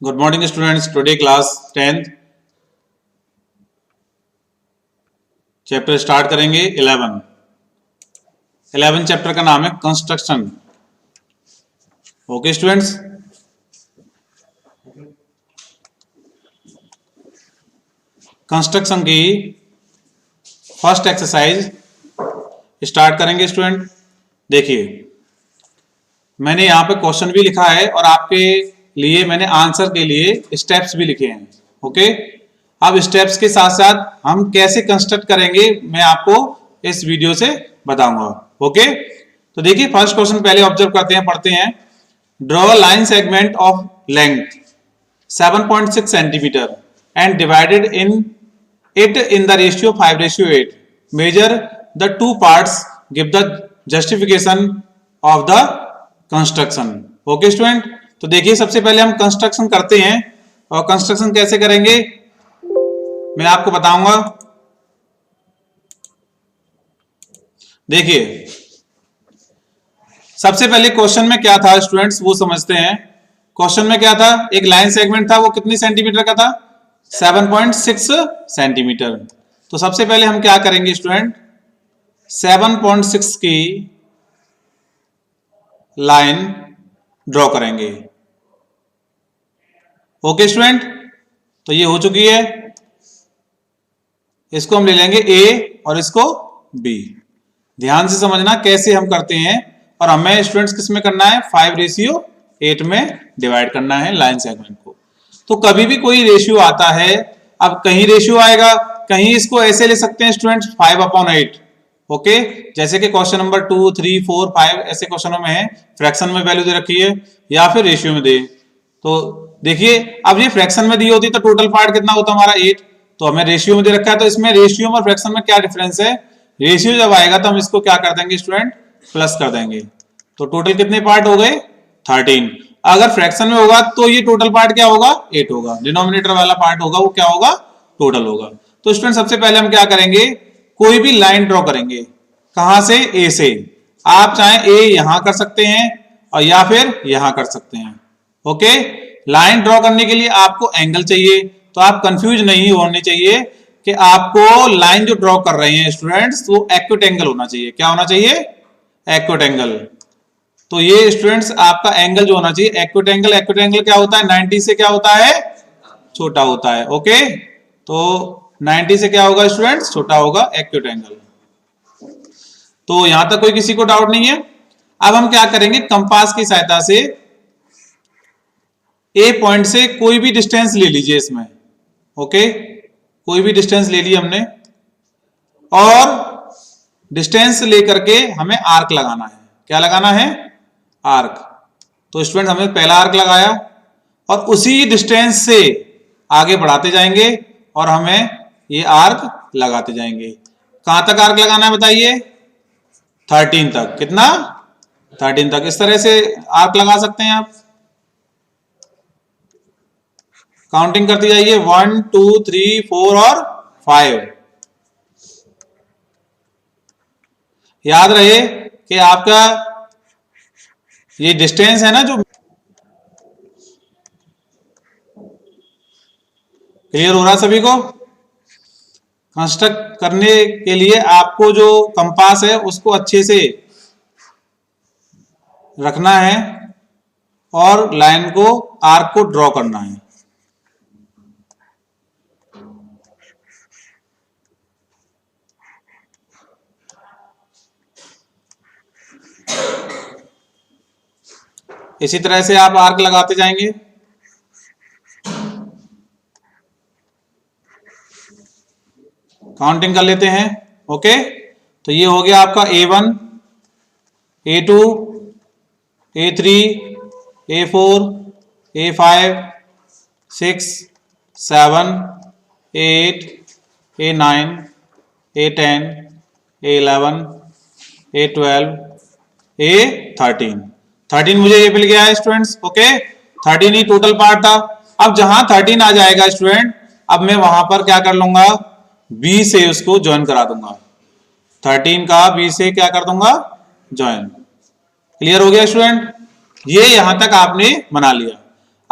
Good morning students. Today class 10th chapter start करेंगे। 11 chapter का नाम है कंस्ट्रक्शन। ओके स्टूडेंट्स, कंस्ट्रक्शन की फर्स्ट एक्सरसाइज स्टार्ट करेंगे। स्टूडेंट देखिए, मैंने यहाँ पे क्वेश्चन भी लिखा है और आपके लिए मैंने आंसर के लिए स्टेप्स भी लिखे हैं। ओके, अब स्टेप्स के साथ साथ हम कैसे कंस्ट्रक्ट करेंगे मैं आपको इस वीडियो से बताऊंगा। ओके, तो देखिए फर्स्ट क्वेश्चन पहले ऑब्जर्व करते हैं, पढ़ते हैं। Draw line segment of length 7.6 centimetre and divided it in the ratio 5:8। Measure the two parts, give the justification of the construction. Okay student, तो देखिए सबसे पहले हम कंस्ट्रक्शन करते हैं और कंस्ट्रक्शन कैसे करेंगे मैं आपको बताऊंगा। देखिए सबसे पहले क्वेश्चन में क्या था स्टूडेंट्स वो समझते हैं। क्वेश्चन में क्या था, एक लाइन सेगमेंट था, वो कितनी सेंटीमीटर का था, 7.6 सेंटीमीटर। तो सबसे पहले हम क्या करेंगे स्टूडेंट, 7.6 की लाइन ड्रॉ करेंगे। ओके स्टूडेंट, तो ये हो चुकी है। इसको हम ले लेंगे ए और इसको बी। ध्यान से समझना कैसे हम करते हैं, और हमें स्टूडेंट्स किस में करना है, 5:8 में डिवाइड करना है लाइन सेगमेंट को। तो कभी भी कोई रेशियो आता है, अब कहीं रेशियो आएगा, कहीं इसको ऐसे ले सकते हैं स्टूडेंट्स 5/8। ओके, जैसे कि क्वेश्चन नंबर 2, 3, 4, 5 ऐसे क्वेश्चनों में है फ्रैक्शन में वैल्यू दे रखी है या फिर रेशियो में दे। तो देखिए अब ये फ्रैक्शन में दी होती तो टोटल पार्ट कितना होता हमारा 8, तो हमें रेशियो में दे रखा है। तो इसमें रेशियो और फ्रैक्शन में क्या डिफरेंस है, रेशियो जब आएगा तो हम इसको क्या कर देंगे स्टूडेंट, प्लस कर देंगे। तो टोटल कितने पार्ट हो गए, 13। अगर फ्रैक्शन में होगा तो ये टोटल पार्ट क्या होगा, 8 होगा। डिनोमिनेटर वाला पार्ट होगा वो क्या होगा, टोटल होगा। तो स्टूडेंट सबसे पहले हम क्या करेंगे, कोई भी लाइन ड्रॉ करेंगे। कहां से, ए से। आप चाहे ए यहां कर सकते हैं और या फिर यहां कर सकते हैं। ओके, लाइन ड्रॉ करने के लिए आपको एंगल चाहिए, तो आप कंफ्यूज नहीं होने चाहिए कि आपको लाइन जो ड्रॉ कर रहे हैं स्टूडेंट्स वो एक्यूट एंगल होना चाहिए। क्या होना चाहिए, एक्यूट एंगल। तो ये स्टूडेंट्स आपका एंगल जो होना चाहिए एक्यूट एंगल। एक्यूट एंगल क्या होता है, 90 से क्या होता है, छोटा होता है। ओके, तो 90 से क्या होगा स्टूडेंट्स, छोटा होगा एक्यूट एंगल। तो यहां तक कोई किसी को डाउट नहीं है। अब हम क्या करेंगे, कंपास की सहायता से ए पॉइंट से कोई भी डिस्टेंस ले लीजिए इसमें। ओके, कोई भी डिस्टेंस ले ली हमने और डिस्टेंस लेकर के हमें आर्क लगाना है। क्या लगाना है, आर्क। तो स्टूडेंट हमने पहला आर्क लगाया और उसी डिस्टेंस से आगे बढ़ाते जाएंगे और हमें ये आर्क लगाते जाएंगे। कहां तक आर्क लगाना है बताइए, 13 तक। कितना, 13 तक। इस तरह से आर्क लगा सकते हैं आप। काउंटिंग करती जाइए, 1, 2, 3, 4 और 5। याद रहे कि आपका ये डिस्टेंस है ना, जो क्लियर हो रहा सभी को। कंस्ट्रक्ट करने के लिए आपको जो कंपास है उसको अच्छे से रखना है और लाइन को, आर्क को ड्रॉ करना है। इसी तरह से आप आर्क लगाते जाएंगे। काउंटिंग कर लेते हैं। ओके, तो ये हो गया आपका A1, A2, A3, A4, A5, 6, 7, A8, A9, A10, A11, A12, A13। 13 मुझे ये मिल गया है स्टूडेंट्स। ओके, 13 ही टोटल पार्ट था। अब जहां 13 आ जाएगा स्टूडेंट, अब मैं वहां पर क्या कर लूंगा, बी से उसको ज्वाइन करा दूंगा। 13 का बी से क्या कर दूंगा, ज्वाइन। क्लियर हो गया स्टूडेंट, ये यहां तक आपने बना लिया।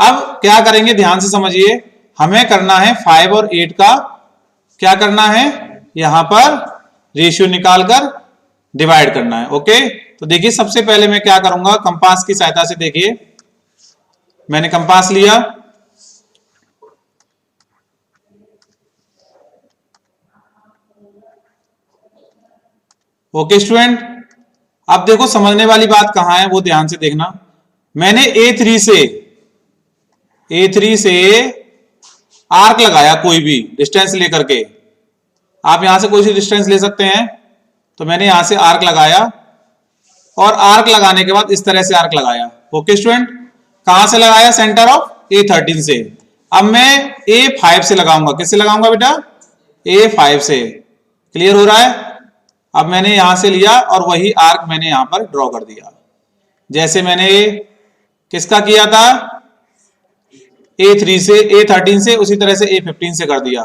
अब क्या करेंगे ध्यान से समझिए, हमें करना है 5 और 8 का क्या करना है, यहां पर रेशियो निकालकर डिवाइड करना है। ओके, तो देखिए सबसे पहले मैं क्या करूंगा, कंपास की सहायता से, देखिए मैंने कंपास लिया, ओके स्टूडेंट। अब देखो समझने वाली बात कहां है वो ध्यान से देखना। मैंने A3 से आर्क लगाया, कोई भी डिस्टेंस लेकर के, आप यहां से कोई सी डिस्टेंस ले सकते हैं। तो मैंने यहां से आर्क लगाया और आर्क लगाने के बाद इस तरह से आर्क लगाया। ओके स्टूडेंट, कहां से लगाया, सेंटर ऑफ A13 से। अब मैं A5 से लगाऊंगा, किससे लगाऊंगा बेटा, A5 से। क्लियर हो रहा है। अब मैंने यहां से लिया और वही आर्क मैंने यहां पर ड्रॉ कर दिया, जैसे मैंने किसका किया था, A3 से A13 से, उसी तरह से A15 से कर दिया।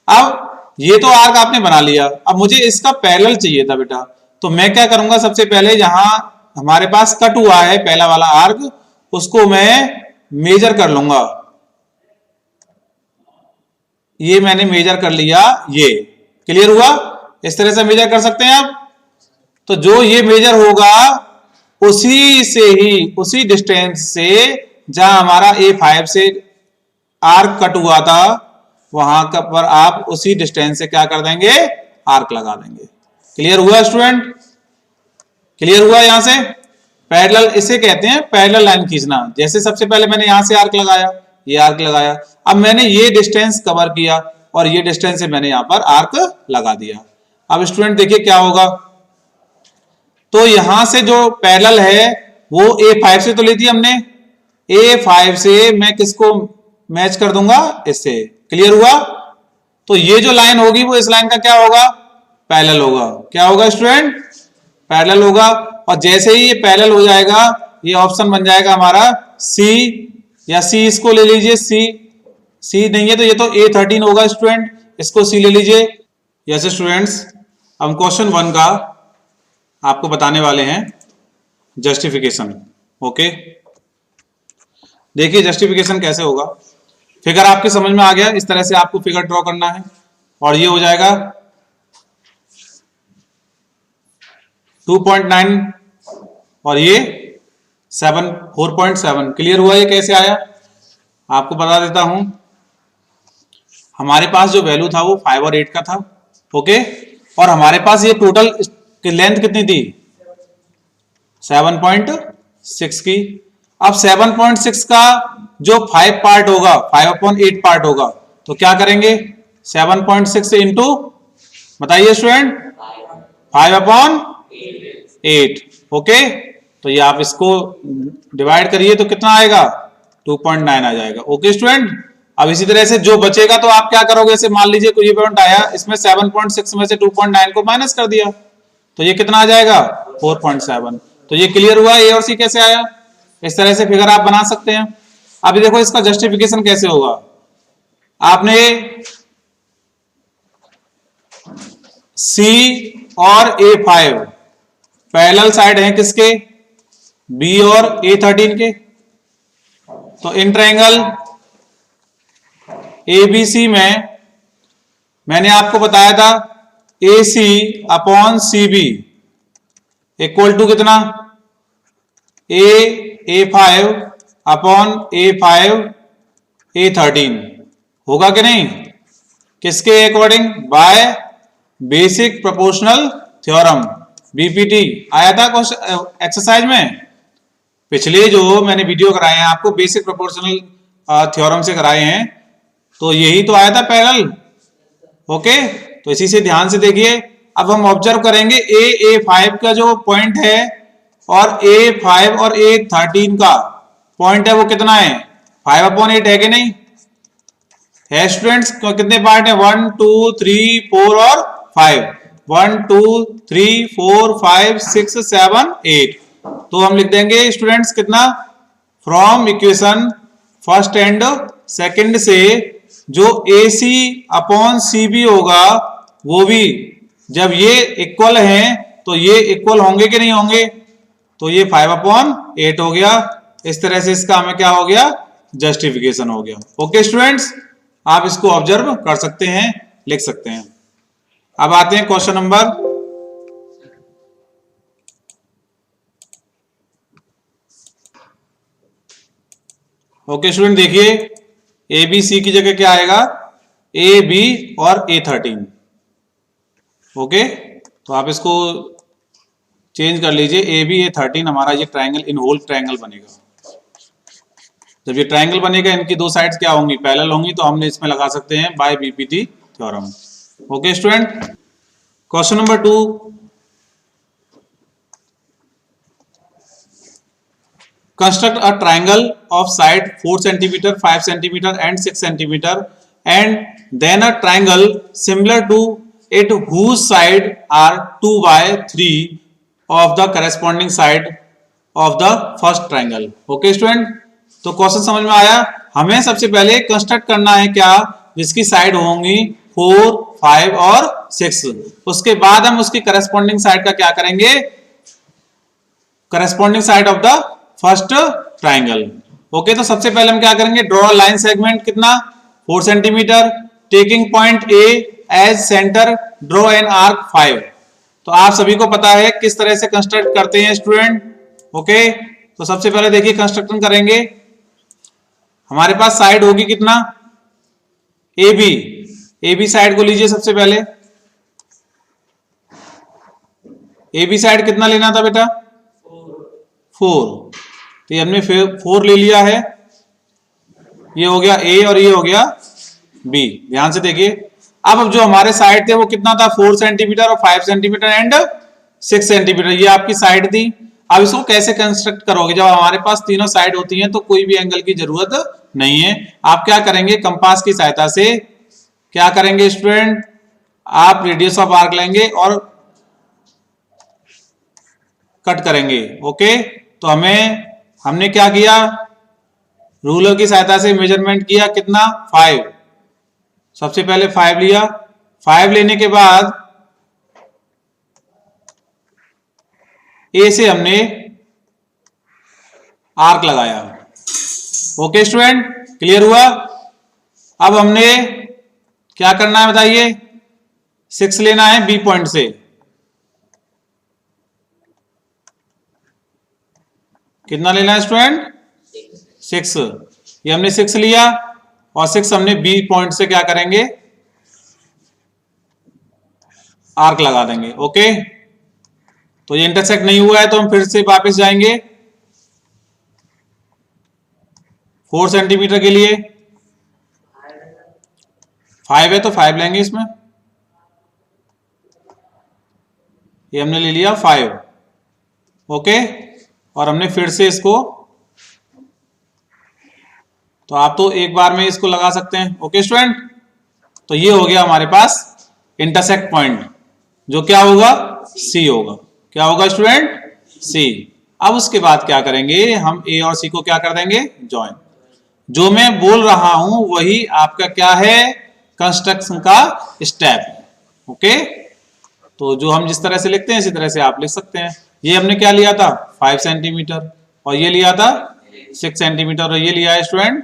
अब ये तो आर्क आपने बना लिया, अब मुझे इसका पैरेलल चाहिए था बेटा। तो मैं क्या करूंगा, सबसे पहले जहां हमारे पास कट हुआ है पहला वाला आर्क, उसको मैं मेजर कर लूंगा। ये मैंने मेजर कर लिया, ये क्लियर हुआ। इस तरह से मेजर कर सकते हैं आप। तो जो ये मेजर होगा उसी से ही, उसी डिस्टेंस से जहां हमारा A5 से आर्क कट हुआ था, वहां पर आप उसी डिस्टेंस से क्या कर देंगे, आर्क लगा देंगे। क्लियर हुआ स्टूडेंट, क्लियर हुआ। यहां से पैरेलल, इसे कहते हैं पैरेलल लाइन खींचना। जैसे सबसे पहले मैंने यहां से आर्क लगाया, ये आर्क लगाया, अब मैंने ये डिस्टेंस कवर किया और ये डिस्टेंस से मैंने यहां पर आर्क लगा दिया। अब स्टूडेंट देखिए क्या होगा, तो यहां से जो पैरेलल है वो A5 से तो ली थी हमने, A5 से मैं किसको मैच कर दूंगा, इससे। क्लियर हुआ। तो ये जो लाइन होगी वो इस लाइन का क्या होगा, पैरेलल होगा। क्या होगा स्टूडेंट, पैरेलल होगा। और जैसे ही ये पैरेलल हो जाएगा, ये ऑप्शन बन जाएगा हमारा C, या C इसको ले लीजिए, C नहीं है तो ये तो A13 होगा स्टूडेंट, इसको C ले लीजिए। यस स्टूडेंट्स, हम क्वेश्चन 1 का आपको बताने वाले हैं जस्टिफिकेशन। ओके, देखिए जस्टिफिकेशन कैसे होगा। फिगर आपकी समझ में आ गया, इस तरह से आपको फिगर ड्रॉ करना है और ये हो जाएगा 2.9 और ये 4.7। क्लियर हुआ। ये कैसे आया आपको बता देता हूं। हमारे पास जो वैल्यू था वो 5 और 8 का था। ओके, और हमारे पास ये टोटल लेंथ कितनी थी, 7.6 की। अब 7.6 का जो 5 पार्ट होगा, 5/8 पार्ट होगा, तो क्या करेंगे, 7.6 इंटू, बताइए स्टूडेंट, 5/8। ओके, तो ये आप इसको डिवाइड करिए तो कितना आएगा, 2.9 आ जाएगा। ओके स्टूडेंट, अब इसी तरह से जो बचेगा तो आप क्या करोगे, इसे मान लीजिए कोई पॉइंट आया, इसमें 7.6 में से 2.9 को माइनस कर दिया, तो ये कितना आ जाएगा, 4.7। तो ये क्लियर हुआ, ए और सी कैसे आया। इस तरह से फिगर आप बना सकते हैं। अभी देखो इसका जस्टिफिकेशन कैसे होगा। आपने C और A5 पैरेलल साइड हैं किसके, B और A13 के। तो इन ट्रायंगल ABC में मैंने आपको बताया था AC upon CB equal to कितना, A5 अपॉन A5 A13 होगा कि नहीं, किसके according, by basic proportional theorem, BPT आया था एक्सरसाइज में। पिछले जो मैंने वीडियो कराए हैं आपको बेसिक प्रोपोर्शनल थ्योरम से कराए हैं, तो यही तो आया था पैरेलल। ओके, तो इसी से ध्यान से देखिए। अब हम ऑब्जर्व करेंगे A5 का जो पॉइंट है और A5 और A13 का पॉइंट है वो कितना है, 5/8 है कि नहीं है स्टूडेंट्स। कितने पार्ट है, 1 2 3 4 और 5, 1 2 3 4 5 6 7 8। तो हम लिख देंगे स्टूडेंट्स कितना, from equation first and second से जो AC अपॉन CB होगा वो भी जब ये इक्वल हैं तो ये इक्वल होंगे कि नहीं होंगे, तो ये 5/8 हो गया। इस तरह से इसका हमें क्या हो गया, जस्टिफिकेशन हो गया। ओके स्टूडेंट्स, आप इसको ऑब्जर्व कर सकते हैं, लिख सकते हैं। अब आते हैं क्वेश्चन नंबर ओके स्टूडेंट, देखिए ए बी सी की जगह क्या आएगा, ए बी और A13। ओके, तो आप इसको चेंज कर लीजिए, ए बी A13 हमारा ये ट्राइंगल इन होल ट्राइंगल बनेगा। जब ये ट्राइंगल बनेगा इनकी दो साइड्स क्या होंगी, पैरेलल होंगी, तो हमने इसमें लगा सकते हैं by BPT theorem. Okay student, question number 2, construct a triangle of side 4 centimeter, 5 centimeter and 6 centimeter and then a triangle similar to it whose side are 2 by 3 of the corresponding side of the first triangle। Okay student, तो question समझ में आया। हमें सबसे पहले construct करना है क्या, जिसकी साइड होंगी 4, 5 और 6। उसके बाद हम उसकी करस्पॉन्डिंग साइड का क्या करेंगे, corresponding side of the first triangle. Okay, तो सबसे पहले हम क्या करेंगे, ड्रॉ लाइन सेगमेंट कितना 4 centimetre, taking point A as centre, draw an arc 5। तो आप सभी को पता है किस तरह से कंस्ट्रक्ट करते हैं स्टूडेंट। ओके, तो सबसे पहले देखिए कंस्ट्रक्शन करेंगे। हमारे पास साइड होगी कितना, A B. A B side को लीजिए सबसे पहले। ए बी साइड कितना लेना था बेटा, 4। तो ये हमने 4 ले लिया है, ये हो गया ए और ये हो गया बी। ध्यान से देखिए, अब जो हमारे साइड थे वो कितना था, 4 सेंटीमीटर और 5 सेंटीमीटर एंड 6 सेंटीमीटर, ये आपकी साइड थी। अब इसको कैसे कंस्ट्रक्ट करोगे, जब हमारे पास तीनों साइड होती हैं तो कोई भी एंगल की जरूरत नहीं है। आप क्या करेंगे, कंपास की सहायता से क्या करेंगे स्टूडेंट, आप रेडियस ऑफ आर्क लेंगे और कट करेंगे। ओके, तो हमने क्या किया, रूलर की सहायता से मेजरमेंट किया, कितना 5। सबसे पहले 5 लिया, 5 लेने के बाद ए से हमने आर्क लगाया। ओके स्टूडेंट, क्लियर हुआ। अब हमने क्या करना है बताइए, 6 लेना है बी पॉइंट से। कितना लेना है स्टूडेंट, 6। ये हमने 6 लिया और 6 हमने बी पॉइंट से क्या करेंगे, आर्क लगा देंगे। ओके, तो ये इंटरसेक्ट नहीं हुआ है तो हम फिर से वापस जाएंगे 4 सेंटीमीटर के लिए। 5 है तो 5 लेंगे इसमें, ये हमने ले लिया 5। ओके, और हमने फिर से इसको, तो आप तो एक बार में इसको लगा सकते हैं। ओके स्टूडेंट, तो ये हो गया हमारे पास इंटरसेक्ट पॉइंट, जो क्या होगा, सी होगा। क्या होगा स्टूडेंट, सी। अब उसके बाद क्या करेंगे, हम ए और सी को क्या कर देंगे, ज्वाइन। जो मैं बोल रहा हूं वही आपका क्या है, कंस्ट्रक्शन का स्टेप। ओके, तो जो हम जिस तरह से लिखते हैं इसी तरह से आप लिख सकते हैं। ये हमने क्या लिया था, 5 सेंटीमीटर, और ये लिया था 6 सेंटीमीटर, और ये लिया है स्टूडेंट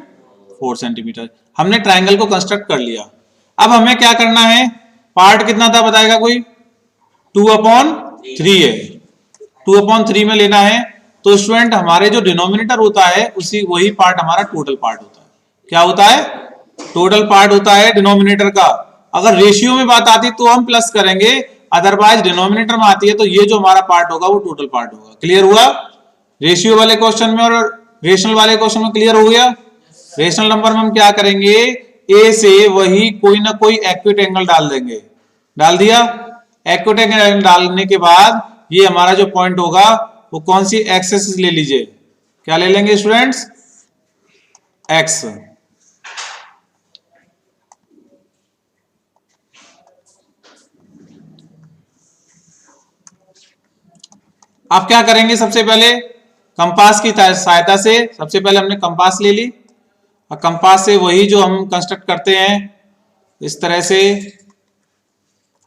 4 सेंटीमीटर। हमने ट्राइंगल को कंस्ट्रक्ट कर लिया। अब हमें क्या करना है, पार्ट कितना था बताएगा कोई, 2/3 है, 2/3 में लेना है। तो स्टूडेंट हमारे जो डिनोमिनेटर होता है उसी वही पार्ट हमारा टोटल पार्ट होता है। क्या होता है, टोटल पार्ट होता है डिनोमिनेटर का। अगर रेशियो में बात आती तो हम प्लस करेंगे, अदरवाइज डिनोमिनेटर में आती है तो ये जो हमारा पार्ट होगा वो टोटल पार्ट होगा। क्लियर हुआ, रेशियो वाले क्वेश्चन में और रेशनल वाले क्वेश्चन में क्लियर हो गया। रेशनल नंबर में हम क्या करेंगे, ए से वही कोई ना कोई एक्यूट एंगल डाल देंगे। डाल दिया, एक्यूट एंगल डालने के बाद ये हमारा जो पॉइंट होगा वो कौन सी एक्सेस ले लीजिए, क्या ले लेंगे स्टूडेंट्स, एक्स। आप क्या करेंगे, सबसे पहले कंपास की सहायता से, सबसे पहले हमने कंपास ले ली और कंपास से वही जो हम कंस्ट्रक्ट करते हैं इस तरह से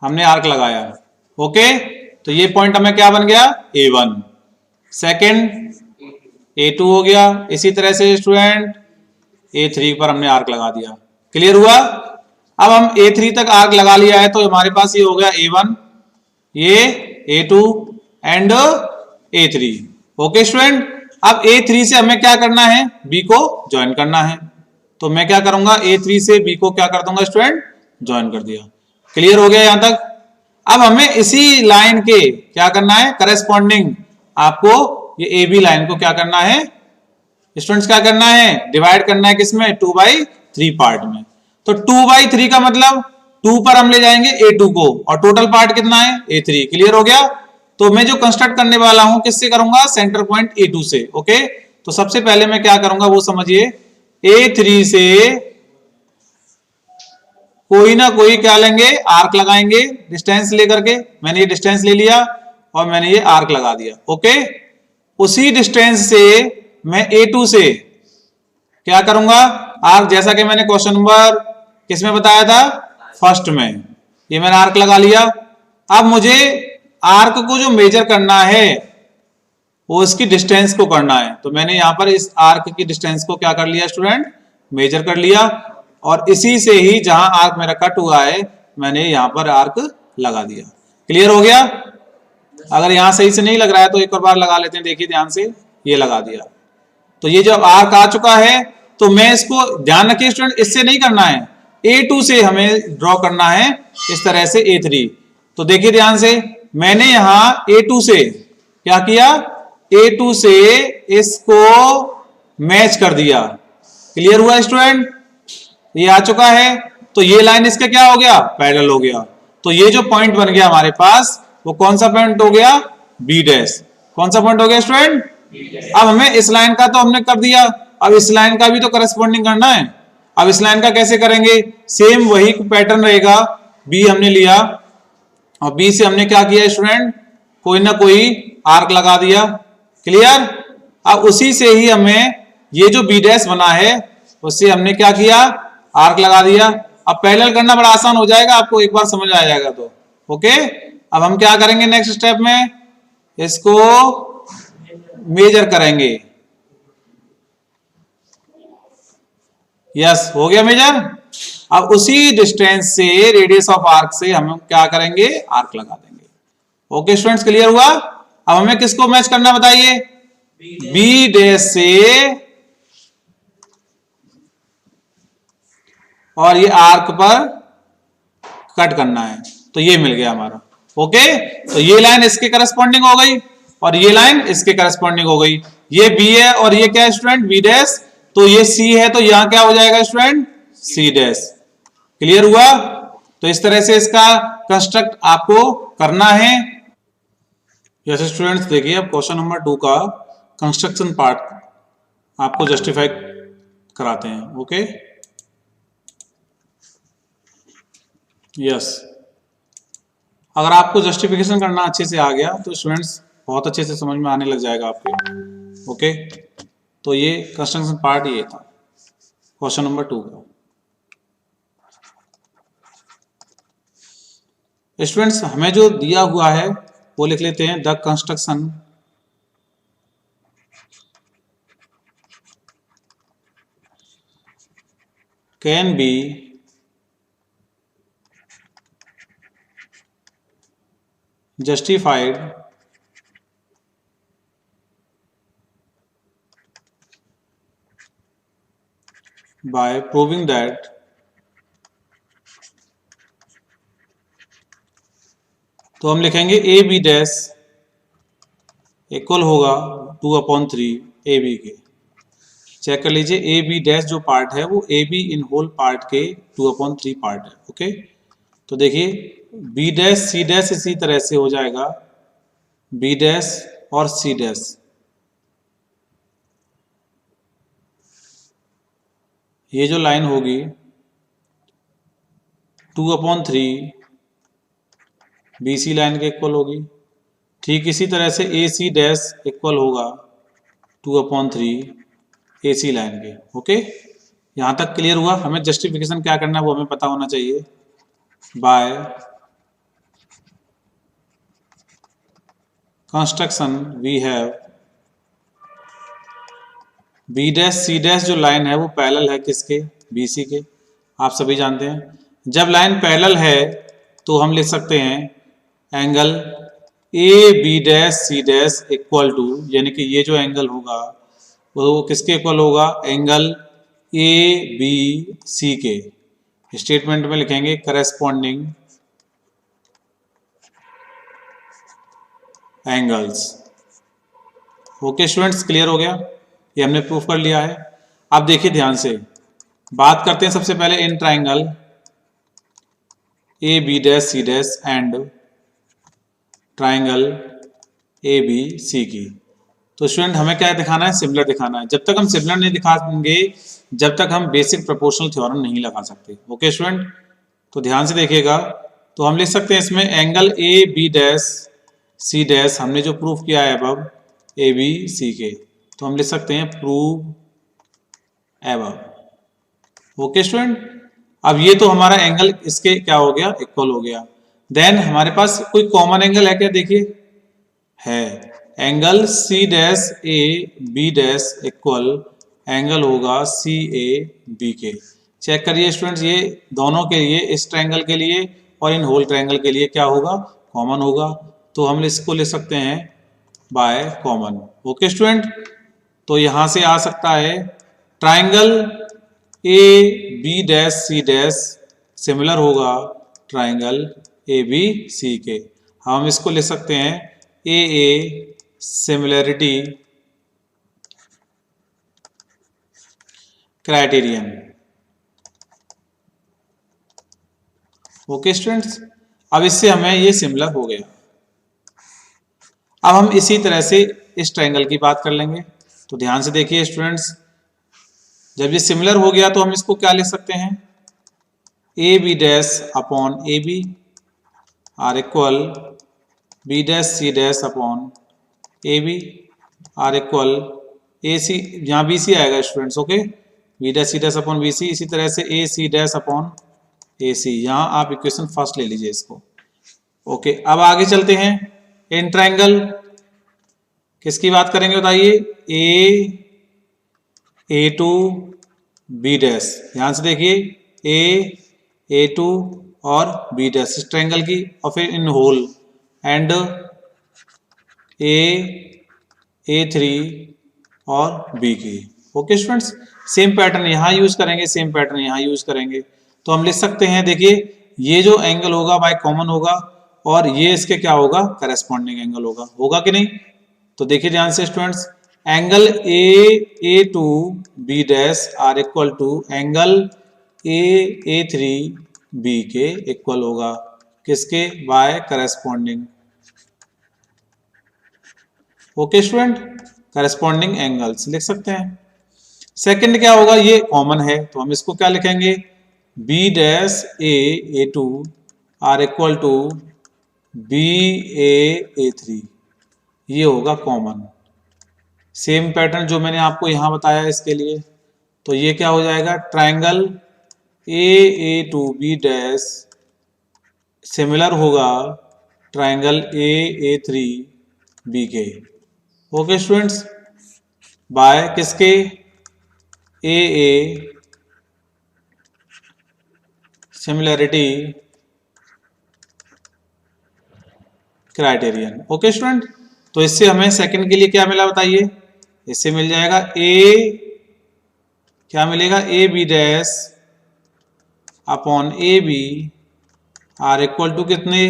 हमने आर्क लगाया। ओके, तो ये पॉइंट हमें क्या बन गया, A1, सेकंड A2 हो गया। इसी तरह से स्टूडेंट A3 पर हमने आर्क लगा दिया। क्लियर हुआ? अब हम A3 तक आर्क लगा लिया है तो हमारे पास ये हो गया A1, ये A2 and A3। Okay student, अब A3 से हमें क्या करना है, B को ज्वाइन करना है। तो मैं क्या करूंगा, A3 से B को क्या कर दूंगा स्टूडेंट, ज्वाइन कर दिया। क्लियर हो गया यहां तक? अब हमें इसी लाइन के क्या करना है, करस्पॉन्डिंग आपको ये AB लाइन को क्या करना है स्टूडेंट्स, क्या करना है, डिवाइड करना है किसमें, 2/3 पार्ट में। तो 2/3 का मतलब 2 पर हम ले जाएंगे A2 को और टोटल पार्ट कितना है A3। क्लियर हो गया? तो मैं जो कंस्ट्रक्ट करने वाला हूं किससे करूंगा, सेंटर पॉइंट A2 से। ओके, तो सबसे पहले मैं क्या करूंगा वो समझिए, A3 से कोई ना कोई क्या लेंगे, आर्क लगाएंगे डिस्टेंस लेकर के। मैंने ये डिस्टेंस ले लिया और मैंने ये आर्क लगा दिया। ओके, उसी डिस्टेंस से मैं A2 से क्या करूंगा, आर्क, जैसा कि मैंने क्वेश्चन नंबर किसमें बताया था, फर्स्ट में, ये मैंने आर्क लगा लिया। अब मुझे आर्क को जो मेजर करना है वो इसकी डिस्टेंस को करना है। तो मैंने यहां पर इस आर्क की डिस्टेंस को क्या कर लिया स्टूडेंट, मेजर कर लिया और इसी से ही जहां आर्क मेरा कट हुआ है मैंने यहां पर आर्क लगा दिया। क्लियर हो गया? अगर यहां सही से नहीं लग रहा है तो एक और बार लगा लेते हैं, देखिए ध्यान से, ये लगा दिया। तो ये जब आर्क आ चुका है तो मैं इसको, ध्यान रखिए स्टूडेंट, इससे नहीं करना है, A2 से हमें ड्रॉ करना है इस तरह से A3। तो देखिए ध्यान से, मैंने यहां A2 से क्या किया, A2 से इसको मैच कर दिया। क्लियर हुआ स्टूडेंट? ये आ चुका है तो ये लाइन इसके क्या हो गया, पैरेलल हो गया। तो ये जो पॉइंट बन गया हमारे पास वो कौन सा पॉइंट हो गया, B डैश। कौन सा पॉइंट हो गया स्टूडेंट? अब हमें इस लाइन का तो हमने कर दिया, अब इस लाइन का भी तो करस्पॉन्डिंग करना है। अब इस लाइन का कैसे करेंगे, सेम वही पैटर्न रहेगा। B हमने लिया और B से हमने क्या किया स्टूडेंट, कोई ना कोई आर्क लगा दिया। क्लियर? अब उसी से ही हमें ये जो B डैश बना है उससे हमने क्या किया, आर्क लगा दिया। अब पैरेलल करना बड़ा आसान हो जाएगा, आपको एक बार समझ आ जाएगा तो। ओके, अब हम क्या करेंगे नेक्स्ट स्टेप में, इसको मेजर करेंगे। यस, हो गया मेजर। अब उसी डिस्टेंस से, रेडियस ऑफ आर्क से हम क्या करेंगे, आर्क लगा देंगे। ओके स्टूडेंट्स, क्लियर हुआ? अब हमें किसको मैच करना बताइए, B डैश से, और ये आर्क पर कट करना है। तो ये मिल गया हमारा। ओके, तो ये लाइन इसके करस्पॉन्डिंग हो गई और ये लाइन इसके करस्पॉन्डिंग हो गई। ये B है और ये क्या है स्टूडेंट, B डैश। तो ये C है तो यहां क्या हो जाएगा स्टूडेंट, C डैश। क्लियर हुआ? तो इस तरह से इसका कंस्ट्रक्ट आपको करना है। जैसे स्टूडेंट्स देखिए, अब क्वेश्चन नंबर 2 का कंस्ट्रक्शन पार्ट आपको जस्टिफाई कराते हैं। ओके, यस, अगर आपको जस्टिफिकेशन करना अच्छे से आ गया तो स्टूडेंट्स बहुत अच्छे से समझ में आने लग जाएगा आपके। ओके, तो ये कंस्ट्रक्शन पार्ट ये था क्वेश्चन नंबर 2 का। स्टूडेंट्स हमें जो दिया हुआ है वो लिख लेते हैं, the construction can be justified by proving that तो हम लिखेंगे ए बी डैश इक्वल होगा 2/3 ए बी के। चेक कर लीजिए, ए बी डैश जो पार्ट है वो A B in whole part के 2/3 पार्ट है। ओके, तो देखिए बी डैश सी डैश इसी तरह से हो जाएगा, बी डैश और सी डैश। ये जो लाइन होगी 2/3 बी सी लाइन के इक्वल होगी। ठीक इसी तरह से ए सी डैश इक्वल होगा 2/3 ए सी लाइन के। ओके, यहां तक क्लियर हुआ? हमें जस्टिफिकेशन क्या करना है वो हमें पता होना चाहिए। By construction we have B dash C dash जो लाइन है वो पैरेलल है किसके, बी सी के, आप सभी जानते हैं। जब लाइन पैरेलल है तो हम लिख सकते हैं angle A B dash C dash equal to, यानी कि ये जो एंगल होगा वो किसके इक्वल होगा, एंगल ए बी सी के। स्टेटमेंट में लिखेंगे corresponding angles. Okay students, clear हो गया, ये हमने प्रूफ कर लिया है। अब देखिए ध्यान से, बात करते हैं सबसे पहले in triangle A B dash C dash and triangle A B C की। तो स्टूडेंट हमें क्या दिखाना है, सिमिलर दिखाना है। जब तक हम सिमिलर नहीं दिखाएंगे जब तक हम बेसिक प्रोपोर्शनल थ्योरम नहीं लगा सकते। ओके स्टूडेंट, तो ध्यान से देखिएगा। तो हम लिख सकते हैं इसमें angle A B dash C dash, हमने जो प्रूफ किया है अब ए बी सी के, तो हम लिख सकते हैं प्रूव एबव। ओके स्टूडेंट, अब ये तो हमारा एंगल इसके क्या हो गया, इक्वल हो गया। देन हमारे पास कोई कॉमन एंगल है क्या, देखिए है, angle C dash A B dash equal angle होगा सी ए बी के। चेक करिए स्टूडेंट्स, ये दोनों के लिए, इस ट्रायंगल के लिए और इन होल ट्रायंगल के लिए क्या होगा, कॉमन होगा। तो हम इसको ले सकते हैं बाय कॉमन। ओके स्टूडेंट, तो यहां से आ सकता है triangle A B dash C dash similar होगा ट्रायंगल ए बी सी के। हम इसको ले सकते हैं a similarity criterion. Okay students, अब इससे हमें ये सिमिलर हो गया। अब हम इसी तरह से इस ट्रायंगल की बात कर लेंगे। तो ध्यान से देखिए स्टूडेंट्स, जब ये सिमिलर हो गया तो हम इसको क्या लिख सकते हैं, A B dash upon A B are equal B dash C dash upon A B are equal A C, यहाँ बी सी आएगा students. Okay, B dash C dash upon B C, इसी तरह से ए C dash upon A C, यहाँ आप equation first ले लीजिए इसको। ओके, अब आगे चलते हैं। इन ट्रायंगल किसकी बात करेंगे बताइए, ए टू बी डैश, ध्यान से देखिए ए टू और बी डैश इस ट्रायंगल की, और फिर in whole and A three और बी की। ओके स्टूडेंट्स, सेम पैटर्न यहाँ यूज करेंगे, सेम पैटर्न यहाँ यूज करेंगे। तो हम लिख सकते हैं, देखिए ये जो एंगल होगा बाय कॉमन होगा और ये इसके क्या होगा, करेस्पॉन्डिंग एंगल होगा कि नहीं। तो देखिए ध्यान से students, angle A two B dash are equal to angle A three B के इक्वल होगा किसके, by corresponding. Okay student, corresponding angles लिख सकते हैं। सेकंड क्या होगा, ये कॉमन है तो हम इसको क्या लिखेंगे, B dash A two are equal to B A three, ये होगा कॉमन। सेम पैटर्न जो मैंने आपको यहां बताया इसके लिए, तो ये क्या हो जाएगा, triangle A two B dash similar होगा ट्रायंगल ए थ्री बी के। ओके स्टूडेंट्स, बाय किसके, a similarity criterion. Okay student, तो इससे हमें सेकंड के लिए क्या मिला बताइए, इससे मिल जाएगा क्या मिलेगा, A B dash upon A B are equal to कितने,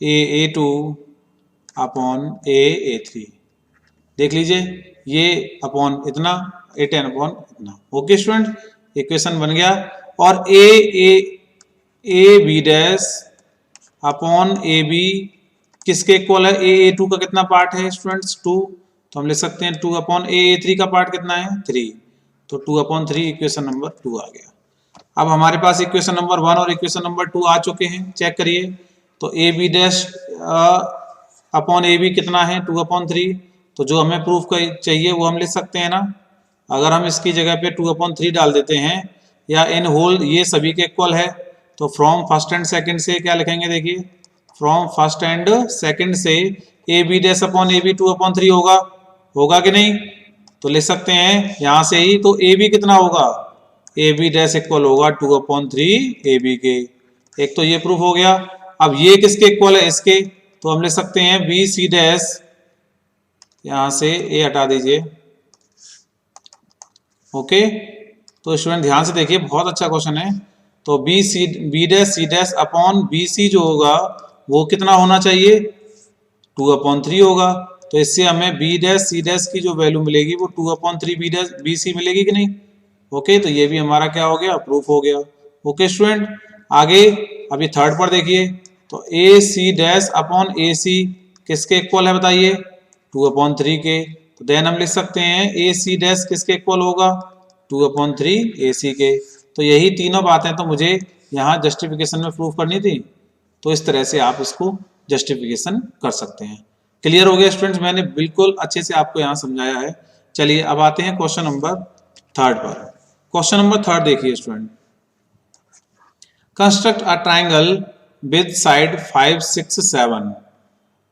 A two upon A three. देख लीजिए ये अपॉन इतना, ए 10 अपॉन इतना। ओके स्टूडेंट, इक्वेशन बन गया। और A B dash upon A B किसके इक्वल है, ए टू का कितना पार्ट है स्टूडेंट्स, 2, तो हम लिख सकते हैं 2 अपॉन ए थ्री का पार्ट कितना है, 3, तो 2 अपॉन 3 इक्वेशन नंबर 2 आ गया। अब हमारे पास इक्वेशन नंबर 1 और इक्वेशन नंबर 2 आ चुके हैं, चेक करिए। तो A B dash upon A B कितना है, 2 अपॉन 3, तो जो हमें प्रूफ चाहिए वो हम लिख सकते हैं ना। अगर हम इसकी जगह पे 2 अपॉन 3 डाल देते हैं, या इन होल ये सभी के इक्वल है, तो फ्रॉम फर्स्ट एंड सेकंड से क्या लिखेंगे, देखिए फ्रॉम फर्स्ट एंड सेकंड से A B dash upon A B 2 upon 3 होगा कि नहीं। तो लिख सकते हैं यहां से ही, तो ए बी कितना होगा, ए बी डैश इक्वल होगा 2/3 ए बी के। एक तो ये प्रूफ हो गया। अब ये किसके इक्वल है, इसके, तो हम लिख सकते हैं बी सी डैश, यहां से ए हटा दीजिए। ओके, तो स्टूडेंट ध्यान से देखिए, बहुत अच्छा क्वेश्चन है। तो B dash C dash upon B C जो होगा वो कितना होना चाहिए, 2/3 होगा। तो इससे हमें बी डैश सी डैश की जो वैल्यू मिलेगी वो 2/3 बी डैश बी सी मिलेगी कि नहीं। ओके, तो ये भी हमारा क्या हो गया, प्रूफ हो गया। ओके स्टूडेंट, आगे अभी थर्ड पर देखिए, तो ए सी डैश अपॉन ए सी किसके इक्वल है बताइए, 2/3 के। तो देन हम लिख सकते हैं ए सी डैश किसके इक्वल होगा, 2/3 ए सी के। तो यही तीनों बातें तो मुझे यहाँ जस्टिफिकेशन में प्रूफ करनी थी, तो इस तरह से आप इसको जस्टिफिकेशन कर सकते हैं। क्लियर हो गया स्टूडेंट्स, मैंने बिल्कुल अच्छे से आपको यहाँ समझाया है। चलिए अब आते हैं क्वेश्चन नंबर थर्ड पर। क्वेश्चन नंबर थर्ड देखिए student, construct a triangle with side 5, 6, 7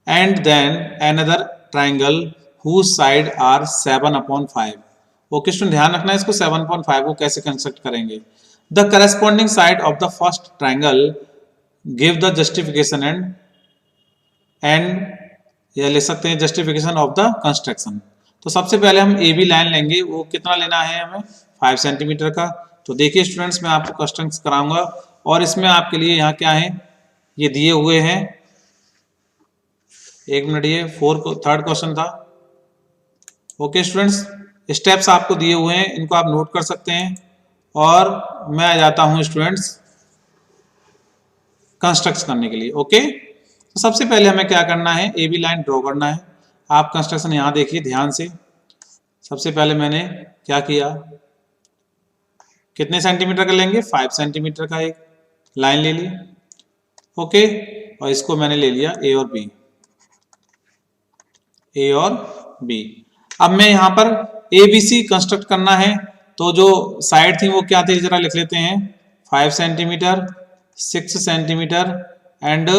and then another triangle whose side are 7/5। Okay student, ध्यान रखना है इसको, 7/5 को कैसे कंस्ट्रक्ट करेंगे। The corresponding side of the first triangle give the justification and या ले सकते हैं जस्टिफिकेशन ऑफ द कंस्ट्रक्शन। तो सबसे पहले हम ए बी लाइन लेंगे, वो कितना लेना है हमें, 5 सेंटीमीटर का। तो देखिए स्टूडेंट्स, मैं आपको कंस्ट्रक्ट कराऊंगा और इसमें आपके लिए यहाँ क्या है, ये दिए हुए हैं, एक मिनट, ये थर्ड क्वेश्चन था। ओके स्टूडेंट्स, स्टेप्स आपको दिए हुए हैं, इनको आप नोट कर सकते हैं। और मैं आ जाता हूं स्टूडेंट्स कंस्ट्रक्ट करने के लिए। ओके, तो सबसे पहले हमें क्या करना है, ए बी लाइन ड्रॉ करना है। आप कंस्ट्रक्शन यहाँ देखिए ध्यान से। सबसे पहले मैंने क्या किया, कितने सेंटीमीटर का लेंगे, 5 सेंटीमीटर का एक लाइन ले ली। ओके, और इसको मैंने ले लिया ए और बी, ए और बी। अब मैं यहाँ पर ए बी सी कंस्ट्रक्ट करना है, तो जो साइड थी वो क्या थी, जरा लिख लेते हैं, 5 सेंटीमीटर, 6 सेंटीमीटर एंड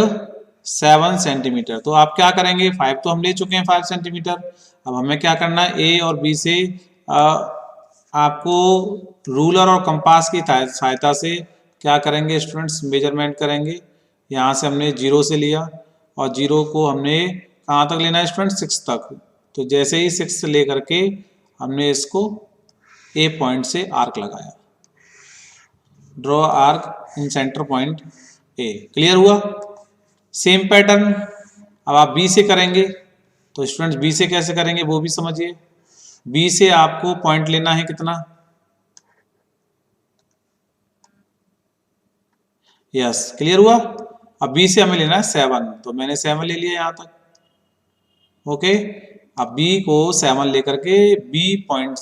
7 सेंटीमीटर। तो आप क्या करेंगे, 5 तो हम ले चुके हैं, 5 सेंटीमीटर। अब हमें क्या करना है, ए और बी से आपको रूलर और कंपास की सहायता से क्या करेंगे स्टूडेंट्स, मेजरमेंट करेंगे। यहाँ से हमने 0 से लिया और 0 को हमने कहाँ तक लेना है स्टूडेंट, 6 तक। तो जैसे ही 6 से लेकर के हमने इसको ए पॉइंट से आर्क लगाया, draw arc in centre point A. Clear हुआ। सेम पैटर्न अब आप बी से करेंगे, तो स्टूडेंट्स बी से कैसे करेंगे वो भी समझिए। बी से आपको पॉइंट लेना है कितना, यस क्लियर हुआ। अब बी से हमें लेना है 7, तो मैंने 7 ले लिया यहां तक। ओके, अब बी को 7 लेकर के बी पॉइंट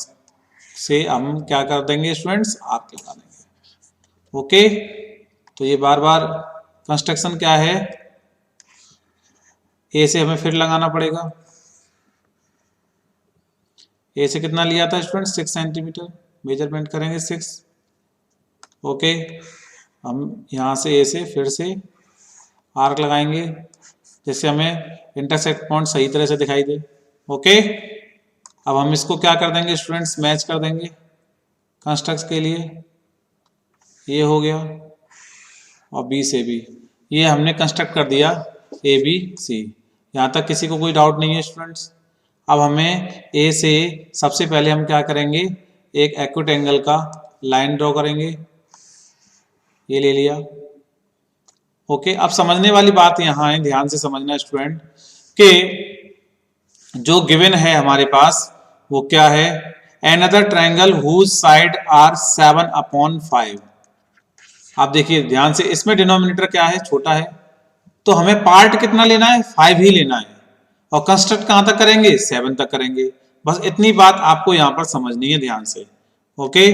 से हम क्या कर देंगे स्टूडेंट्स, आर्क लगा देंगे। ओके, तो ये बार बार कंस्ट्रक्शन क्या है, ए से हमें फिर लगाना पड़ेगा। ए से कितना लिया था स्टूडेंट, 6 सेंटीमीटर, मेजरमेंट करेंगे 6। ओके, हम यहाँ से ए से फिर से आर्क लगाएंगे, जिससे हमें इंटरसेक्ट पॉइंट सही तरह से दिखाई दे। ओके, अब हम इसको क्या कर देंगे स्टूडेंट्स, मैच कर देंगे कंस्ट्रक्ट के लिए। ये हो गया, और बी से भी ये हमने कंस्ट्रक्ट कर दिया, ए बी सी। यहाँ तक किसी को कोई डाउट नहीं है स्टूडेंट्स। अब हमें ए से सबसे पहले हम क्या करेंगे, एक एक्यूट एंगल का लाइन ड्रॉ करेंगे, ये ले लिया। ओके, अब समझने वाली बात यहाँ है, ध्यान से समझना स्टूडेंट, कि जो गिवन है हमारे पास वो क्या है, another triangle whose side are 7/5। आप देखिए ध्यान से, इसमें डिनोमिनेटर क्या है, छोटा है, तो हमें पार्ट कितना लेना है, 5 ही लेना है। और कंस्ट्रक्ट कहां तक करेंगे, 7 तक करेंगे। बस इतनी बात आपको यहाँ पर समझनी है ध्यान से। ओके,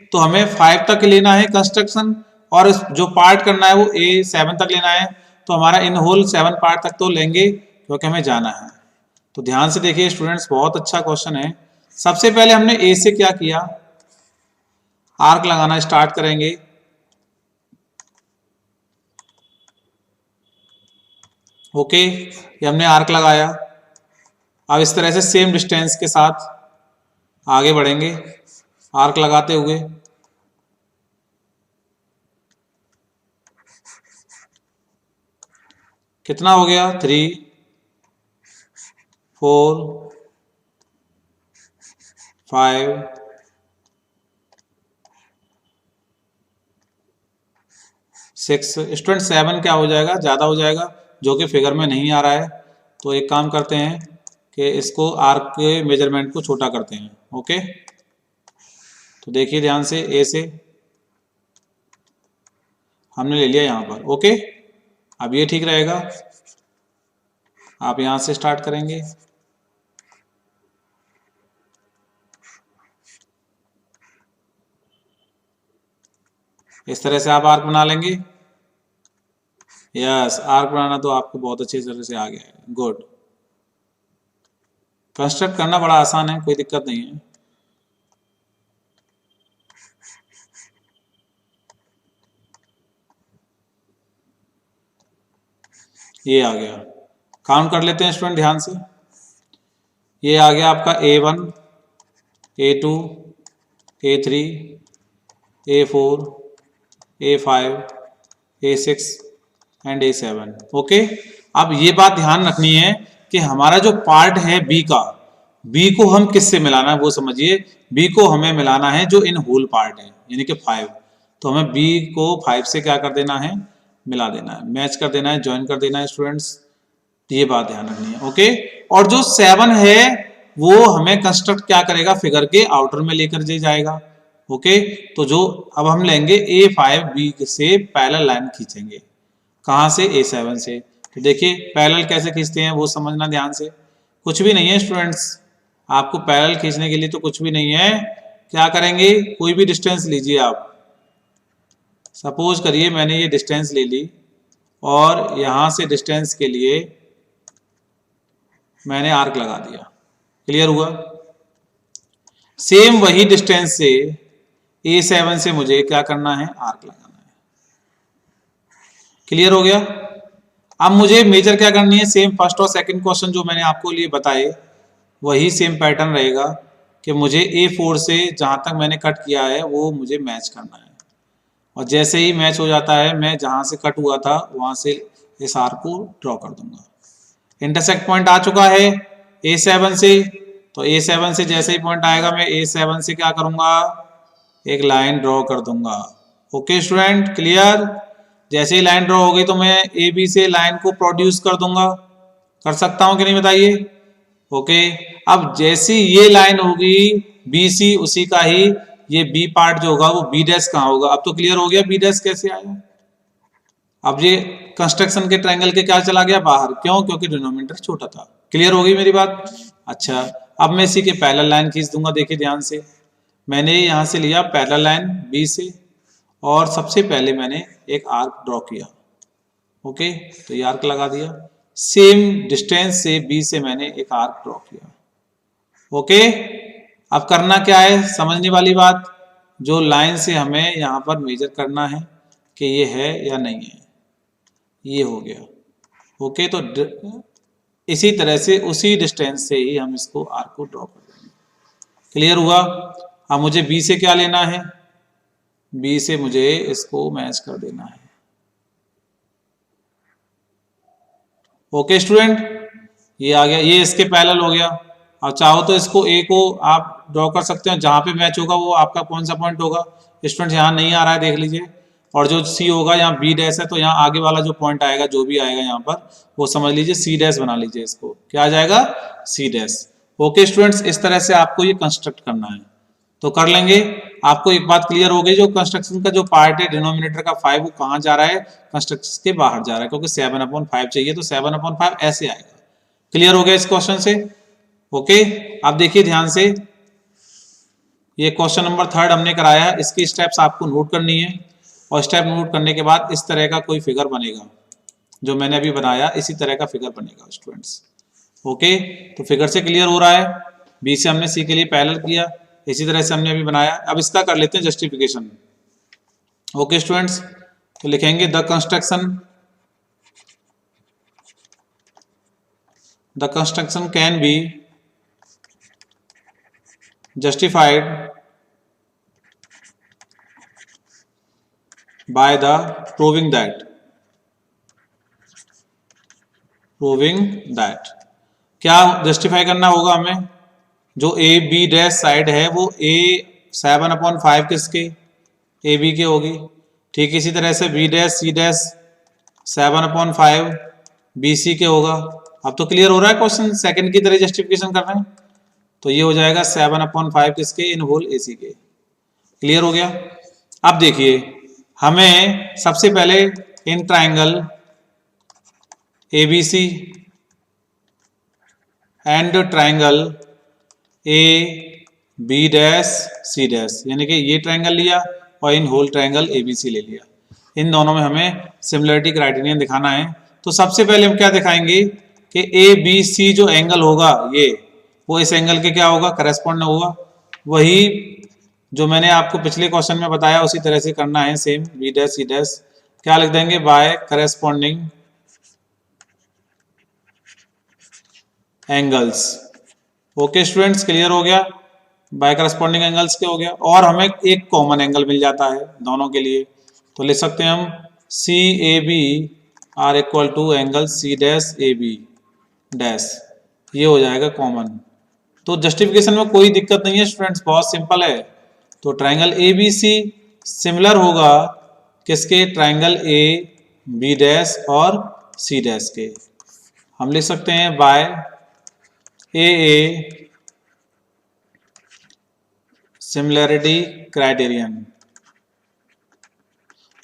तो हमें 5 तक लेना है कंस्ट्रक्शन, और जो पार्ट करना है वो 7 तक लेना है। तो हमारा इन होल 7 पार्ट तक तो लेंगे, क्योंकि हमें जाना है। तो ध्यान से देखिए स्टूडेंट्स, बहुत अच्छा क्वेश्चन है। सबसे पहले हमने ए से क्या किया, आर्क लगाना स्टार्ट करेंगे। ओके, ये हमने आर्क लगाया। अब इस तरह से सेम डिस्टेंस के साथ आगे बढ़ेंगे आर्क लगाते हुए। कितना हो गया? 3 4 5 6। स्टूडेंट 7 क्या हो जाएगा? ज़्यादा हो जाएगा, जो कि फिगर में नहीं आ रहा है। तो एक काम करते हैं कि इसको आर्क के मेजरमेंट को छोटा करते हैं। ओके, तो देखिए ध्यान से, ए से हमने ले लिया यहाँ पर। ओके, अब ये ठीक रहेगा। आप यहाँ से स्टार्ट करेंगे, इस तरह से आप आर्क बना लेंगे। यस, आर्क बनाना तो आपको बहुत अच्छी तरह से आ गया है। गुड। कंस्ट्रक्ट करना बड़ा आसान है, कोई दिक्कत नहीं है। ये आ गया, काउंट कर लेते हैं स्टूडेंट ध्यान से। ये आ गया आपका A1, A2, A3, A4, A5, A6 and A7। Okay, अब ये बात ध्यान रखनी है कि हमारा जो पार्ट है बी का, बी को हम किससे मिलाना है वो समझिए। बी को हमें मिलाना है जो इन होल पार्ट है, यानी कि 5। तो हमें बी को 5 से क्या कर देना है? मिला देना है, मैच कर देना है, ज्वाइन कर देना है स्टूडेंट्स। ये बात ध्यान रखनी है। ओके, और जो 7 है वो हमें कंस्ट्रक्ट क्या करेगा? फिगर के आउटर में लेकर जाएगा। ओके, तो जो अब हम लेंगे A5 बी से पैरेलल लाइन खींचेंगे। कहाँ से? A7 से। तो देखिए पैरेलल कैसे खींचते हैं वो समझना ध्यान से। कुछ भी नहीं है स्टूडेंट्स, आपको पैरेलल खींचने के लिए तो कुछ भी नहीं है। क्या करेंगे? कोई भी डिस्टेंस लीजिए आप। सपोज करिए मैंने ये डिस्टेंस ले ली और यहां से डिस्टेंस के लिए मैंने आर्क लगा दिया। क्लियर हुआ? सेम वही डिस्टेंस से A7 से मुझे क्या करना है? आर्क लगाना है। क्लियर हो गया? अब मुझे मेजर क्या करनी है? सेम फर्स्ट और सेकंड क्वेश्चन जो मैंने आपको लिए बताए वही सेम पैटर्न रहेगा कि मुझे A4 से जहां तक मैंने कट किया है वो मुझे मैच करना है। और जैसे ही मैच हो जाता है मैं जहां से कट हुआ था वहां से इस आर्क को ड्रॉ कर दूंगा। इंटरसेक्ट पॉइंट आ चुका है A7 से, तो A7 से जैसे ही पॉइंट आएगा मैं A7 से क्या करूंगा? एक लाइन ड्रॉ कर दूंगा। Okay student, clear? जैसे ही लाइन ड्रॉ हो गई तो मैं AB से लाइन को प्रोड्यूस कर दूंगा। कर सकता हूं कि नहीं बताइए? ओके, अब जैसी ये लाइन होगी BC, उसी का ही ये B पार्ट जो होगा वो B डैश कहाँ होगा? अब तो क्लियर हो गया B डैश कैसे आया। अब ये कंस्ट्रक्शन के ट्रायंगल के क्या चला गया? बाहर। क्यों? क्योंकि डिनोमिनेटर छोटा था। क्लियर हो गई मेरी बात? अच्छा, अब मैं इसी के पैरेलल लाइन खींच दूंगा। देखिए ध्यान से, मैंने यहां से लिया पैरेलल लाइन B से और सबसे पहले मैंने एक आर्क ड्रॉ किया। ओके, तो ये आर्क लगा दिया। सेम डिस्टेंस से B से मैंने एक आर्क ड्रॉ किया। ओके, अब करना क्या है? समझने वाली बात, जो लाइन से हमें यहाँ पर मेजर करना है कि ये है या नहीं है। ये हो गया। ओके, तो इसी तरह से उसी डिस्टेंस से ही हम इसको आर्क को ड्रॉ कर देंगे। क्लियर हुआ? अब मुझे बी से क्या लेना है? बी से मुझे इसको मैच कर देना है। ओके स्टूडेंट, ये आ गया, ये इसके पैरेलल हो गया। अब चाहो तो इसको ए को आप ड्रॉ कर सकते हो, जहां पे मैच होगा वो आपका कौन सा पॉइंट होगा? स्टूडेंट यहाँ नहीं आ रहा है, देख लीजिए। और जो सी होगा यहाँ बी डैश है, तो यहाँ आगे वाला जो पॉइंट आएगा जो भी आएगा यहाँ पर वो समझ लीजिए सी डैश बना लीजिए। इसको क्या आ जाएगा? C dash. ओके स्टूडेंट्स, इस तरह से आपको ये कंस्ट्रक्ट करना है तो कर लेंगे। आपको एक बात क्लियर हो गई, जो कंस्ट्रक्शन का जो पार्ट है डिनोमिनेटर का 5 वो कहाँ जा रहा है? कंस्ट्रक्शन के बाहर जा रहा है, क्योंकि 7/5 चाहिए तो 7/5 ऐसे आएगा। क्लियर हो गया इस क्वेश्चन से? ओके, अब देखिए ध्यान से, ये क्वेश्चन नंबर 3 हमने कराया है। इसकी स्टेप्स आपको नोट करनी है और स्टेप नोट करने के बाद इस तरह का कोई फिगर बनेगा जो मैंने अभी बनाया, इसी तरह का फिगर बनेगा स्टूडेंट्स। ओके, तो फिगर से क्लियर हो रहा है? बी से हमने सी के लिए पैरेलल किया, इसी तरह से हमने अभी बनाया। अब इसका कर लेते हैं जस्टिफिकेशन। ओके स्टूडेंट्स, तो लिखेंगे the construction can be justified by the proving that क्या जस्टिफाई करना होगा हमें? जो ए बी डैश साइड है वो ए 7/5 किसके? ए बी के होगी। ठीक इसी तरह से B dash C dash 7/5 B C के होगा। अब तो क्लियर हो रहा है क्वेश्चन, सेकंड की तरह जस्टिफिकेशन कर रहे हैं। तो ये हो जाएगा 7/5 किसके? इन होल ए सी के। क्लियर हो गया। अब देखिए हमें सबसे पहले in triangle A B C and triangle A B dash C dash, यानी कि ये ट्राइंगल लिया और in whole triangle A B C ले लिया। इन दोनों में हमें सिमिलरिटी क्राइटेरियन दिखाना है। तो सबसे पहले हम क्या दिखाएंगे कि ए बी सी जो एंगल होगा ये, वो इस एंगल के क्या होगा? करेस्पॉन्ड होगा। वही जो मैंने आपको पिछले क्वेश्चन में बताया उसी तरह से करना है same. B dash C dash क्या लिख देंगे? By corresponding angles. Okay students, clear हो गया। बाय करस्पॉन्डिंग एंगल्स क्या हो गया, और हमें एक कॉमन एंगल मिल जाता है दोनों के लिए। तो लिख सकते हैं हम C A B are equal to angle C dash A B dash, ये हो जाएगा कॉमन। तो जस्टिफिकेशन में कोई दिक्कत नहीं है स्टूडेंट्स, बहुत सिंपल है। तो triangle A B C similar होगा किसके? ट्राइंगल ए बी डैश और सी डैश के। हम लिख सकते हैं by A similarity criterion.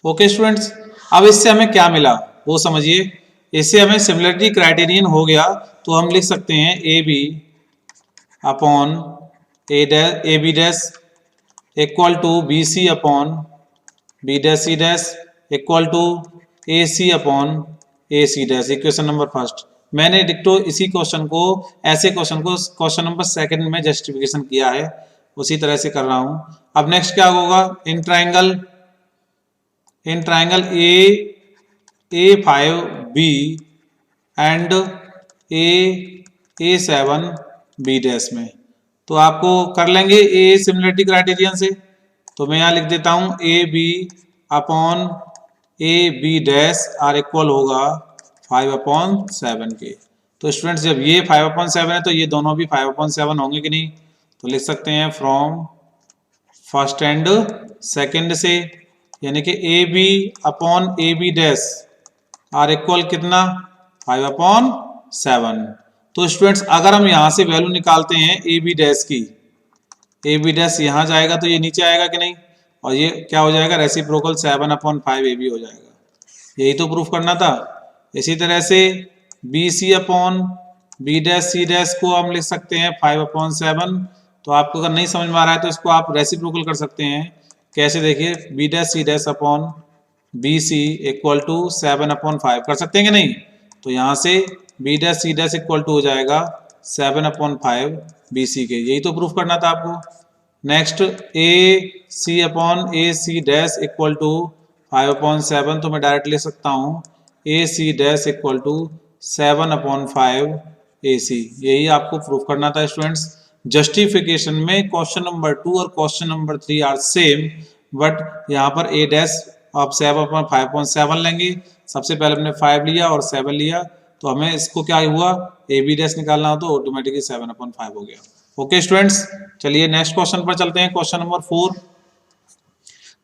Okay students, अब इससे हमें क्या मिला वो समझिए। इससे हमें सिमिलैरिटी क्राइटेरियन हो गया तो हम लिख सकते हैं A B upon A B dash equal to B C upon B dash C dash equal to A C upon A C dash. Equation number first मैंने डिक्टो इसी क्वेश्चन को, ऐसे क्वेश्चन को क्वेश्चन नंबर सेकंड में justification किया है, उसी तरह से कर रहा हूं। अब नेक्स्ट क्या होगा? इन triangle A 5 B and A 7 B dash में। तो आपको कर लेंगे ए सिमिलरिटी क्राइटेरियन से। तो मैं यहाँ लिख देता हूं A B upon A B dash are equal होगा 5/7 के। तो स्टूडेंट्स जब ये 5/7 है तो ये दोनों भी 5/7 होंगे कि नहीं? तो लिख सकते हैं फ्रॉम फर्स्ट एंड सेकंड से, यानी कि A B upon A B dash are equal कितना? 5/7। तो स्टूडेंट्स अगर हम यहाँ से वैल्यू निकालते हैं ए बी डैश की, ए बी डैश यहाँ जाएगा तो ये नीचे आएगा कि नहीं? और ये क्या हो जाएगा? रेसिप्रोकल 7/5 ए बी हो जाएगा। यही तो प्रूफ करना था। इसी तरह से B C upon B dash C dash को हम लिख सकते हैं 5/7। तो आपको अगर नहीं समझ में आ रहा है तो इसको आप रेसिप्रोकल कर सकते हैं। कैसे? देखिए B dash C dash upon B C equal to 7/5 कर सकते हैं कि नहीं? तो यहाँ से B dash C dash equal to हो जाएगा 7/5 बी सी के। यही तो प्रूफ करना था आपको। Next A C upon A C dash equal to 5/7, तो मैं डायरेक्ट ले सकता हूँ A C dash equal to 7/5 A C. यही आपको प्रूफ करना था स्टूडेंट्स। जस्टिफिकेशन में क्वेश्चन नंबर 2 और question number 3 are same, but यहाँ पर ए डैश आप 7/5.7 लेंगे। सबसे पहले हमने 5 लिया और 7 लिया, तो हमें इसको क्या हुआ? ए बी डैश निकालना हो तो ऑटोमेटिकली 7/5 हो गया। ओके स्टूडेंट्स, चलिए नेक्स्ट क्वेश्चन पर चलते हैं। Question number 4।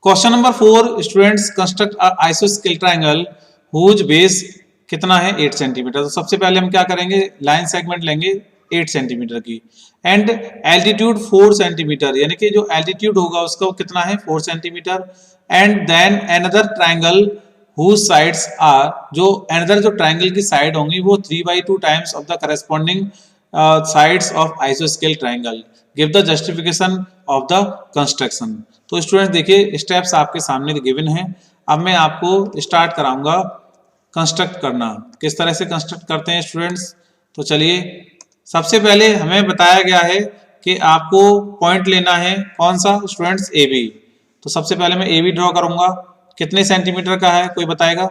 Question number 4 students, construct आइसोस्केल ट्राइंगल हुज बेस कितना है? 8 सेंटीमीटर। तो सबसे पहले हम क्या करेंगे? लाइन सेगमेंट लेंगे 8 सेंटीमीटर की एंड एल्टीट्यूड 4 सेंटीमीटर, यानी कि जो एल्टीट्यूड होगा उसका वो कितना है? 4 centimetre. And then another triangle whose sides are, जो अनदर जो ट्राइंगल की साइड होंगी वो 3/2 times of the corresponding sides of आइसोस्केल triangle. Give the justification of the construction. तो स्टूडेंट्स देखिए स्टेप्स आपके सामने गिवन है। अब मैं आपको स्टार्ट कराऊंगा कंस्ट्रक्ट करना। किस तरह से कंस्ट्रक्ट करते हैं स्टूडेंट्स? तो चलिए सबसे पहले हमें बताया गया है कि आपको पॉइंट लेना है कौन सा स्टूडेंट्स? A B. तो सबसे पहले मैं ए बी ड्रॉ करूंगा। कितने सेंटीमीटर का है कोई बताएगा?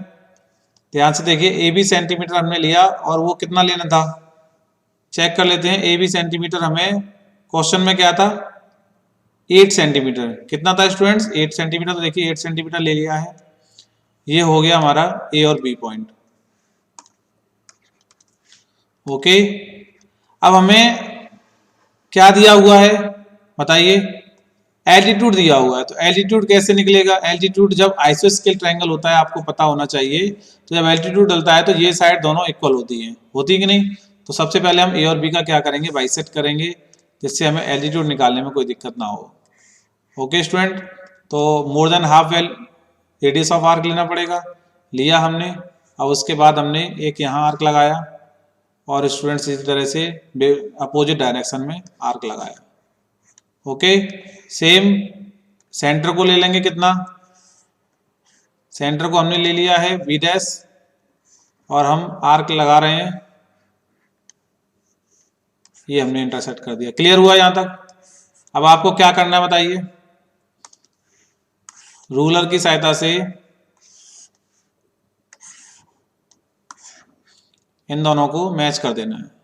ध्यान से देखिए ए बी सेंटीमीटर हमने लिया और वो कितना लेना था चेक कर लेते हैं। ए बी सेंटीमीटर हमें क्वेश्चन में क्या था? 8 सेंटीमीटर कितना था स्टूडेंट्स? 8 सेंटीमीटर। तो देखिए 8 सेंटीमीटर ले लिया है, ये हो गया हमारा ए और बी पॉइंट। ओके, अब हमें क्या दिया हुआ है बताइए? एल्टीट्यूड दिया हुआ है। तो एल्टीट्यूड कैसे निकलेगा? एल्टीट्यूड जब आइसोस्केल ट्रायंगल होता है, आपको पता होना चाहिए, तो जब एल्टीट्यूड डलता है तो ये साइड दोनों इक्वल होती है, होती कि नहीं? तो सबसे पहले हम ए और बी का क्या करेंगे? बाइसेक्ट करेंगे, जिससे हमें एल्टीट्यूड निकालने में कोई दिक्कत ना हो। ओके स्टूडेंट, तो more than half well radius of arc लेना पड़ेगा, लिया हमने। अब उसके बाद हमने एक यहाँ आर्क लगाया और स्टूडेंट्स इसी तरह से अपोजिट डायरेक्शन में आर्क लगाया। ओके, सेम सेंटर को ले लेंगे, कितना? सेंटर को हमने ले लिया है बी डैश और हम आर्क लगा रहे हैं, ये हमने इंटरसेक्ट कर दिया। क्लियर हुआ यहां तक? अब आपको क्या करना है बताइए? रूलर की सहायता से इन दोनों को मैच कर देना है।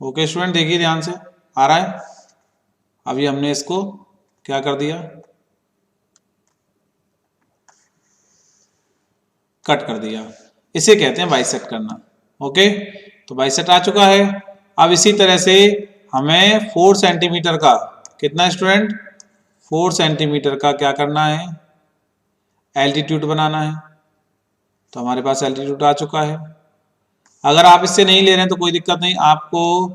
ओके स्टूडेंट, देखिए ध्यान से, आ रहा है? अभी हमने इसको क्या कर दिया? कट कर दिया। इसे कहते हैं बाइसेक्ट करना। ओके, तो बाइसेक्ट आ चुका है। अब इसी तरह से हमें 4 सेंटीमीटर का, कितना स्टूडेंट? 4 सेंटीमीटर का क्या करना है? एल्टीट्यूड बनाना है। तो हमारे पास एल्टीट्यूड आ चुका है। अगर आप इससे नहीं ले रहे हैं तो कोई दिक्कत नहीं, आपको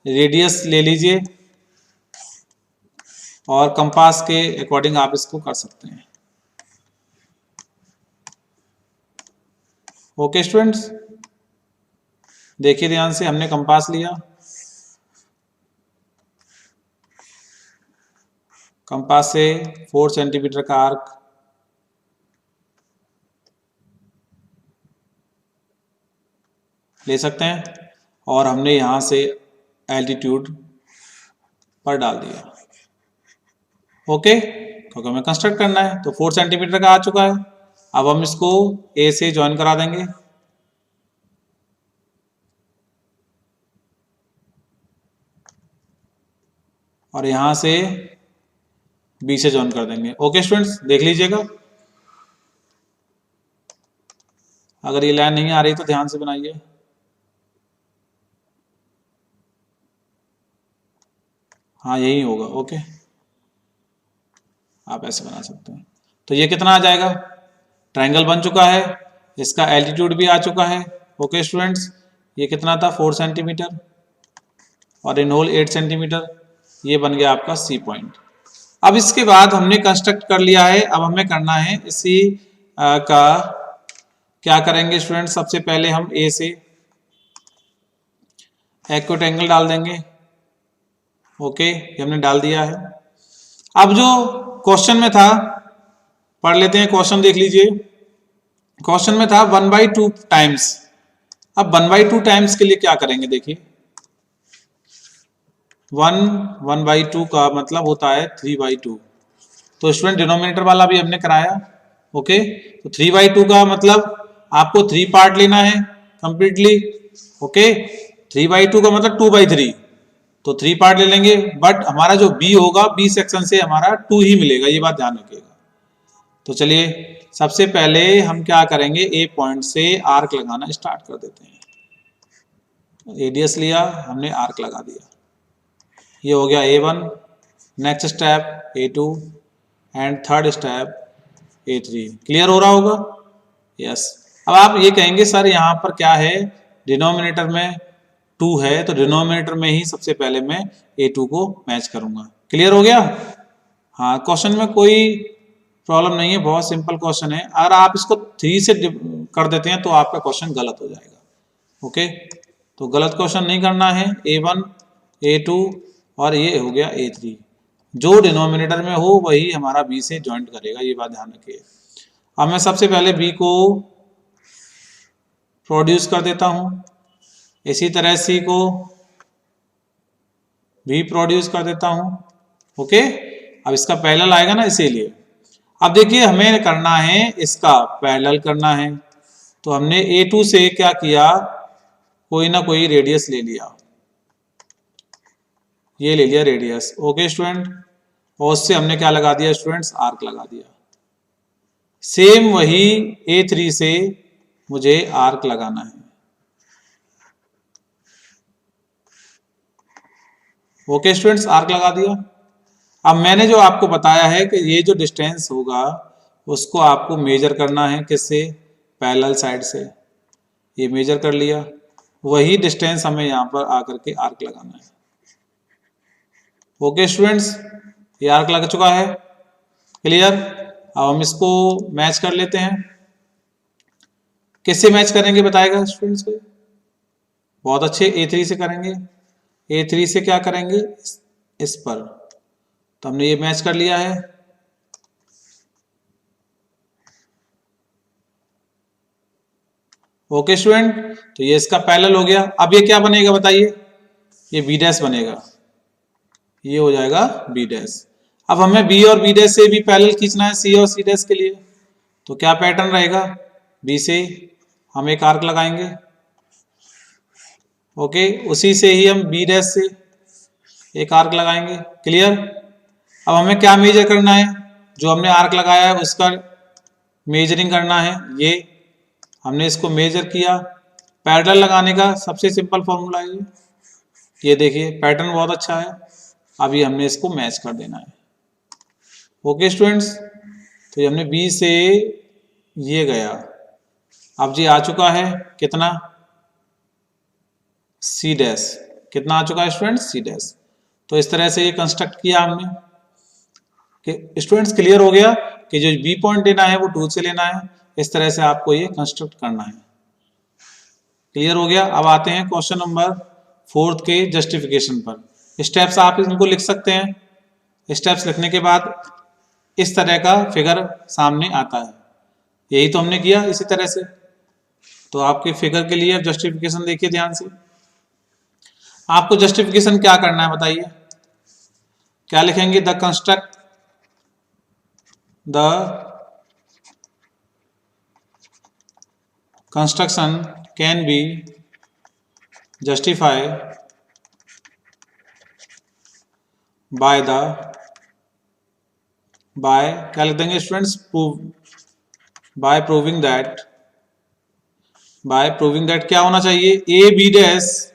रेडियस ले लीजिए और कंपास के अकॉर्डिंग आप इसको कर सकते हैं। ओके स्टूडेंट्स, देखिए ध्यान से, हमने कंपास लिया, कंपास से 4 सेंटीमीटर का आर्क ले सकते हैं और हमने यहां से एल्टीट्यूड पर डाल दिया। ओके, क्योंकि हमें कंस्ट्रक्ट करना है। तो 4 सेंटीमीटर का आ चुका है। अब हम इसको ए से ज्वाइन करा देंगे, और यहां से बी से ज्वाइन कर देंगे। ओके स्टूडेंट्स, देख लीजिएगा, अगर ये लाइन नहीं आ रही तो ध्यान से बनाइए। हाँ यही होगा। ओके, आप ऐसे बना सकते हैं। तो ये कितना आ जाएगा? ट्रायंगल बन चुका है, इसका एल्टीट्यूड भी आ चुका है। ओके स्टूडेंट्स, ये कितना था? 4 सेंटीमीटर और इन होल 8 सेंटीमीटर। ये बन गया आपका सी पॉइंट। अब इसके बाद हमने कंस्ट्रक्ट कर लिया है। अब हमें करना है इसी का क्या करेंगे स्टूडेंट? सबसे पहले हम ए से एक्यूट एंगल डाल देंगे। ओके, ये हमने डाल दिया है। अब जो क्वेश्चन में था, पढ़ लेते हैं, क्वेश्चन देख लीजिए। क्वेश्चन में था 1/2 टाइम्स। अब 1/2 टाइम्स के लिए क्या करेंगे? देखिए 1/2 का मतलब होता है 3/2। तो स्टूडेंट डिनोमिनेटर वाला भी हमने कराया। ओके, तो 3/2 का मतलब आपको 3 पार्ट लेना है कंप्लीटली। ओके, 3/2 का मतलब 2/3, तो 3 पार्ट ले लेंगे। बट हमारा जो बी होगा, बी सेक्शन से हमारा 2 ही मिलेगा, ये बात ध्यान रखिएगा। तो चलिए सबसे पहले हम क्या करेंगे? ए पॉइंट से आर्क लगाना स्टार्ट कर देते हैं। रेडियस लिया हमने, आर्क लगा दिया, ये हो गया A1। Next step A2 and third step A3। Clear हो रहा होगा? यस। अब आप ये कहेंगे सर यहाँ पर क्या है, डिनोमिनेटर में 2 है, तो डिनोमिनेटर में ही सबसे पहले मैं A2 को मैच करूंगा। क्लियर हो गया? हाँ, क्वेश्चन में कोई प्रॉब्लम नहीं है, बहुत सिंपल क्वेश्चन है। अगर आप इसको 3 से कर देते हैं तो आपका क्वेश्चन गलत हो जाएगा। ओके, तो गलत क्वेश्चन नहीं करना है। A1 A2 और ये हो गया A3, जो डिनोमिनेटर में हो वही हमारा B से ज्वाइंट करेगा, ये बात ध्यान रखिए। अब मैं सबसे पहले B को प्रोड्यूस कर देता हूं, इसी तरह C को भी प्रोड्यूस कर देता हूं। ओके, अब इसका पैरेलल आएगा ना, इसीलिए। अब देखिए हमें करना है इसका पैरेलल करना है, तो हमने A2 से क्या किया? कोई ना कोई रेडियस ले लिया, ये ले लिया रेडियस। ओके स्टूडेंट, और उससे हमने क्या लगा दिया स्टूडेंट्स, आर्क लगा दिया। सेम वही A3 से मुझे आर्क लगाना है। ओके स्टूडेंट्स, आर्क लगा दिया। अब मैंने जो आपको बताया है कि ये जो डिस्टेंस होगा उसको आपको मेजर करना है, किससे, पैरेलल साइड से। ये मेजर कर लिया, वही डिस्टेंस हमें यहाँ पर आकर के आर्क लगाना है। ओके स्टूडेंट्स, ये आर्क लग चुका है, क्लियर। अब हम इसको मैच कर लेते हैं। किससे मैच करेंगे बताएगा स्टूडेंट्स को? बहुत अच्छे, A3 से करेंगे। A3 से क्या करेंगे, इस पर। तो हमने ये मैच कर लिया है। ओके स्टूडेंट, तो ये इसका पैरेलल हो गया। अब ये क्या बनेगा बताइए, ये B डैश बनेगा, ये हो जाएगा B डैश। अब हमें B और B डैश से भी पैरेलल खींचना है C और C डैश के लिए। तो क्या पैटर्न रहेगा, B से हम एक आर्क लगाएंगे। ओके, उसी से ही हम B डैश से एक आर्क लगाएंगे, क्लियर। अब हमें क्या मेजर करना है, जो हमने आर्क लगाया है उसका मेजरिंग करना है। ये हमने इसको मेजर किया। पैरेलल लगाने का सबसे सिंपल फॉर्मूला है ये देखिए, पैटर्न बहुत अच्छा है। अभी हमने इसको मैच कर देना है। ओके स्टूडेंट्स, तो ये हमने B से ये गया, अब जी आ चुका है कितना, C डैश। कितना आ चुका है स्टूडेंट्स, C डैश। तो इस तरह से ये कंस्ट्रक्ट किया हमने। कि स्टूडेंट्स क्लियर हो गया कि जो B पॉइंट लेना है वो 2 से लेना है। इस तरह से आपको ये कंस्ट्रक्ट करना है, क्लियर हो गया। अब आते हैं क्वेश्चन नंबर 4 के जस्टिफिकेशन पर। स्टेप्स आप इनको लिख सकते हैं। स्टेप्स लिखने के बाद इस तरह का फिगर सामने आता है। यही तो हमने किया इसी तरह से। तो आपके फिगर के लिए जस्टिफिकेशन देखिए ध्यान से। आपको जस्टिफिकेशन क्या करना है बताइए, क्या लिखेंगे, the construction can be justified by क्या लिख देंगे स्टूडेंट्स, बाय प्रूविंग दैट क्या होना चाहिए, A B dash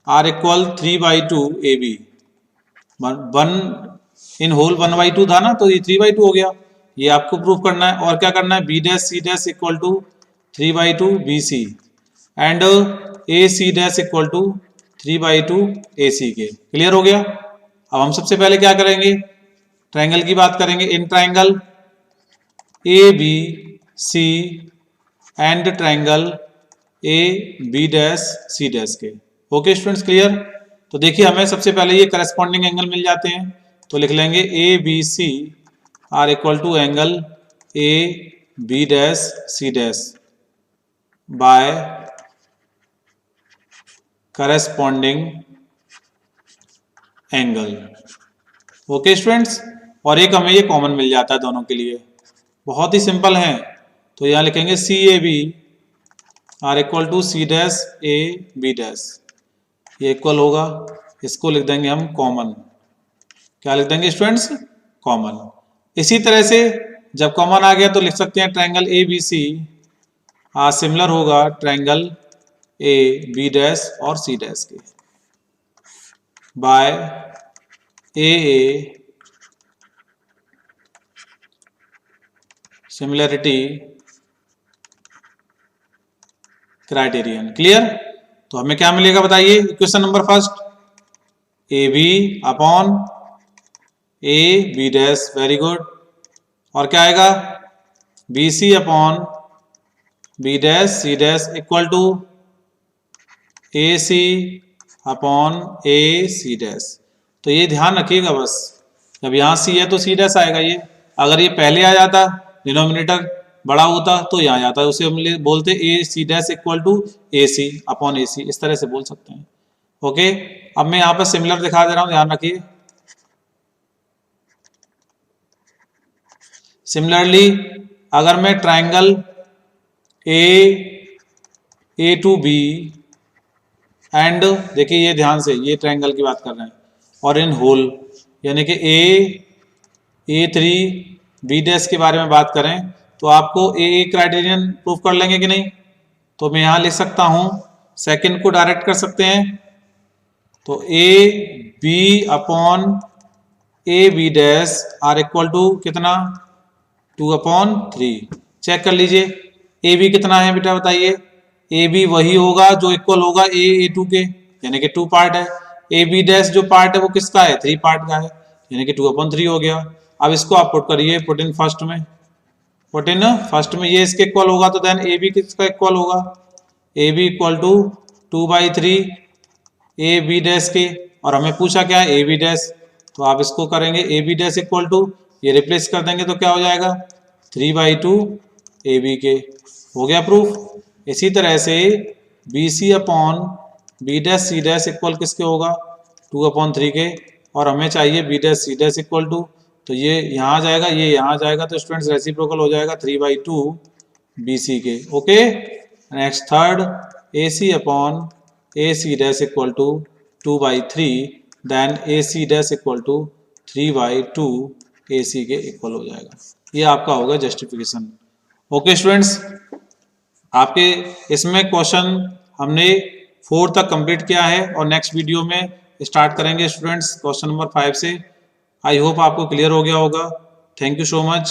are equal 3/2 AB। 1 in whole 1/2 था ना, तो ये 3/2 हो गया। ये आपको प्रूव करना है। और क्या करना है, B dash C dash equal to 3/2 BC and AC dash equal to 3/2 AC के। क्लियर हो गया। अब हम सबसे पहले क्या करेंगे, ट्रायंगल की बात करेंगे। इन triangle ABC and triangle AB dash C dash के। Okay students, clear. तो देखिए हमें सबसे पहले ये करस्पॉन्डिंग एंगल मिल जाते हैं। तो लिख लेंगे ABC are equal to angle AB dash C dash by corresponding angle. Okay students, और एक हमें ये कॉमन मिल जाता है दोनों के लिए, बहुत ही सिंपल है। तो यहाँ लिखेंगे CAB are equal to C dash AB dash, ये इक्वल होगा, इसको लिख देंगे हम कॉमन। क्या लिख देंगे स्टूडेंट्स, कॉमन। इसी तरह से जब कॉमन आ गया तो लिख सकते हैं ट्रायंगल ABC सिमिलर होगा ट्रायंगल AB डैश और C डैश के by AA similarity criterion. Clear. तो हमें क्या मिलेगा बताइए, equation number first, AB upon AB dash, very good. और क्या आएगा, BC upon B dash C dash equal to AC upon AC dash. तो ये ध्यान रखिएगा बस, जब यहाँ C है तो C डैश आएगा। ये अगर ये पहले आ जाता, डिनोमिनेटर बड़ा होता, तो यहाँ जाता है, उसे हम बोलते AC dash equal to AC upon AC, इस तरह से बोल सकते हैं। ओके, अब मैं यहाँ पर सिमिलर दिखा दे रहा हूँ, ध्यान रखिए। सिमिलरली अगर मैं triangle A to B and देखिए ये ध्यान से, ये ट्रायंगल की बात कर रहे हैं, और इन होल, यानी कि A3 B डैश के बारे में बात करें तो आपको ए क्राइटेरियन प्रूव कर लेंगे कि नहीं। तो मैं यहाँ लिख सकता हूँ, सेकंड को डायरेक्ट कर सकते हैं, तो AB upon AB dash are equal to कितना, 2/3। चेक कर लीजिए AB कितना है बेटा बताइए। AB वही होगा जो इक्वल होगा A2 के, यानी कि 2 पार्ट है। AB डैश जो पार्ट है वो किसका है, 3 पार्ट का है, यानी कि 2/3 हो गया। अब इसको आप पुट करिए, पुट इन फर्स्ट में, पुट इन फर्स्ट में, ये इसके इक्वल होगा तो देन AB किसका इक्वल होगा, AB equal to 2/3 AB dash के, और हमें पूछा क्या है AB डैश, तो आप इसको करेंगे AB डैश इक्वल टू, ये रिप्लेस कर देंगे तो क्या हो जाएगा 3/2 AB के, हो गया प्रूफ। इसी तरह से BC upon B dash C dash equal किसके होगा, 2/3 के, और हमें चाहिए B dash C dash equal to, तो ये यहाँ जाएगा, ये यहाँ जाएगा, तो स्टूडेंट्स रेसिप्रोकल हो जाएगा 3/2 BC के। Okay, next third AC upon AC dash equal to 2/3, then AC dash equal to 3/2 AC के इक्वल हो जाएगा। ये आपका होगा जस्टिफिकेशन। ओके स्टूडेंट्स, आपके इसमें क्वेश्चन हमने 4 तक कंप्लीट किया है, और नेक्स्ट वीडियो में स्टार्ट करेंगे स्टूडेंट्स क्वेश्चन नंबर 5 से। आई होप आपको क्लियर हो गया होगा। Thank you so much.